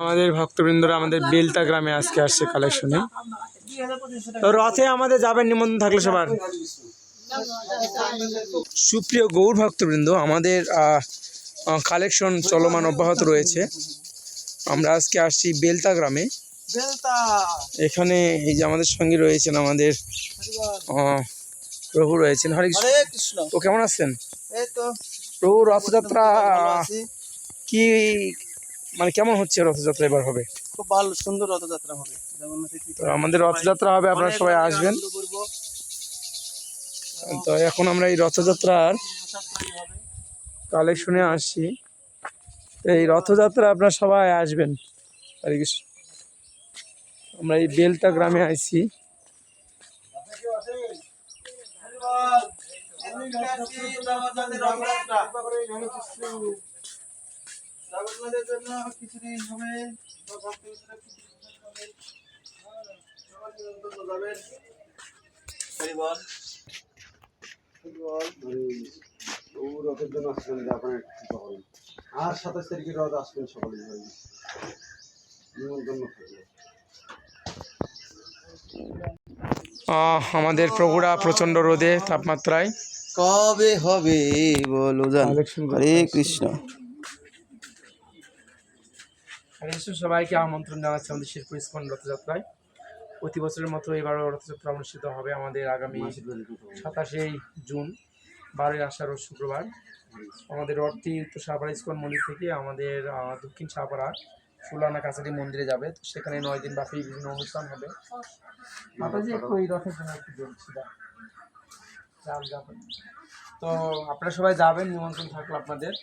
আমাদের ভক্তবৃন্দরা আমাদের বেলতা গ্রামে আজকে আসছে কালেকশনে। তো রথে আমাদের যাবেন, নিমন্ত্রণ থাকলে সবার। সুপ্রিয় গৌর ভক্তবৃন্দ, আমাদের কালেকশন চলমান অব্যাহত রয়েছে। আমরা আজকে আসছি বেলতা গ্রামে। এখানে এই যে আমাদের সঙ্গে রয়েছেন আমাদের প্রভু রয়েছেন। হরে কৃষ্ণ। তো কেমন আছেন? প্রভু রথযাত্রা কি মানে কেমন হচ্ছে? রথযাত্রা এবার হবে খুব ভালো, সুন্দর রথযাত্রা হবে। তো আমাদের রথযাত্রা হবে, আপনারা সবাই আসবেন। তো এখন আমরা এই রথযাত্রার কালেকশনে আসছি। তো এই রথযাত্রা আপনারা সবাই আসবেন। হরে কৃষ্ণ। আমরা এই বেলতা গ্রামে আইছি। রথের জন্য আসবেন, আপনার আর 27 তারিখে রথ আসবেন সকলে, নিমন্ত্রণ থাকবে। আমাদের প্রভুরা প্রচন্ড রোদে তাপমাত্রায় কবে হবে বলো জান। হরে কৃষ্ণ। সবাইকে আমন্ত্রণ জানাচ্ছি আমাদের শিরপুর ইস্কন রথযাত্রায়। প্রতি বছরের মতো এবারও রথযাত্রা অনুষ্ঠিত হবে আমাদের আগামী 27 জুন 12ই আষাঢ় শুক্রবার। আমাদের রথটি উত্তর সাহাপাড়া ইস্কন মন্দির থেকে আমাদের দক্ষিণ সাহাপাড়া সুলানা কাছারি মন্দিরে যাবে। তো সেখানে 9 দিন ব্যাপী বিভিন্ন অনুষ্ঠান হবে। তো আপনারা সবাই যাবেন, নিমন্ত্রণ থাকলো আপনাদের।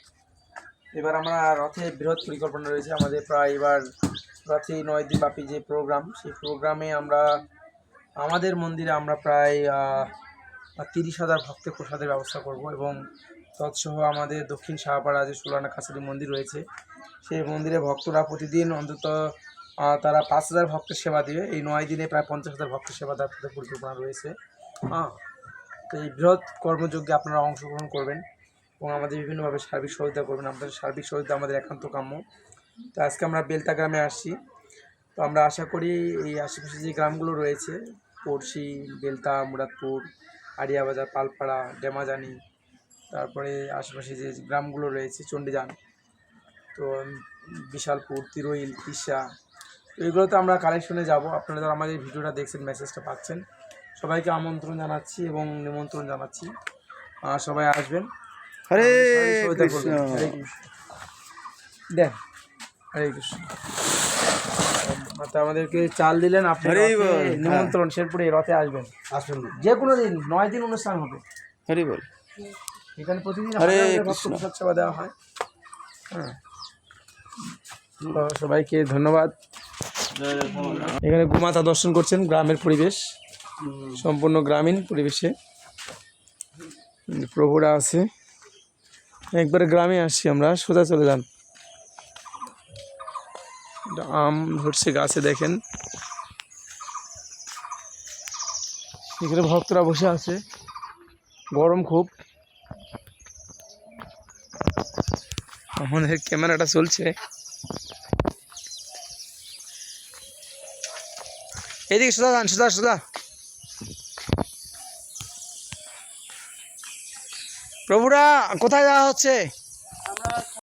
এবার আমরা রথে বৃহৎ পরিকল্পনা রয়েছে আমাদের। প্রায় এবার রথে 9 দিন ব্যাপী যে প্রোগ্রাম, সেই প্রোগ্রামে আমরা আমাদের মন্দিরে আমরা প্রায় 30,000 ভক্তের প্রসাদের ব্যবস্থা করব এবং তৎসহ আমাদের দক্ষিণ সাহাপাড়া যে সুলানা কাছারি মন্দির রয়েছে, সেই মন্দিরে ভক্তরা প্রতিদিন অন্তত তারা 5,000 ভক্তের সেবা দেবে। এই 9 দিনে প্রায় 50,000 ভক্তের সেবা দেওয়ার পরিকল্পনা রয়েছে। তো এই বৃহৎ কর্মযজ্ঞে আপনারা অংশগ্রহণ করবেন এবং আমাদের বিভিন্নভাবে সার্বিক সহযোগিতা করবেন। আপনাদের সার্বিক সহযোগিতা আমাদের একান্ত কাম্য। তো আজকে আমরা বেলতা গ্রামে আসছি। তো আমরা আশা করি এই আশেপাশে যে গ্রামগুলো রয়েছে, পড়শি, বেলতা, মুরাদপুর, আড়িয়াবাজার, পালপাড়া, ডেমাজানি, তারপরে আশেপাশে যে গ্রামগুলো রয়েছে, চণ্ডীযান, তো বিশালপুর, তিরোইল, তিশা, তো এগুলোতে আমরা কালেকশনে যাব। আপনারা যারা আমাদের ভিডিওটা দেখছেন, মেসেজটা পাচ্ছেন, সবাইকে আমন্ত্রণ জানাচ্ছি এবং নিমন্ত্রণ জানাচ্ছি। সবাই আসবেন। হরে কৃষ্ণ। দেন হরে কৃষ্ণ। আমাদেরকে চাল দিলেন, আপনি নিমন্ত্রণ শেরপুরে রথে আসবেন। যে কোনো দিন 9 দিন অনুষ্ঠান হবে। হরি বল। এখানে প্রতিদিন প্রসাদ সেবা দেওয়া হয়। হ্যাঁ, তো সবাইকে ধন্যবাদ। এখানে গোমাতা দর্শন করছেন, গ্রামের পরিবেশ, সম্পূর্ণ গ্রামীণ পরিবেশে প্রভুরা আছে। একবারে গ্রামে আসছি আমরা, সোজা চলে যান। আম ধরছে গাছে, দেখেন এখানে ভক্তরা বসে আছে, গরম খুব। আমাদের ক্যামেরাটা চলছে। এদিকে সোজা যান, সোজা সোজা। প্রভুরা কোথায় যাওয়া হচ্ছে?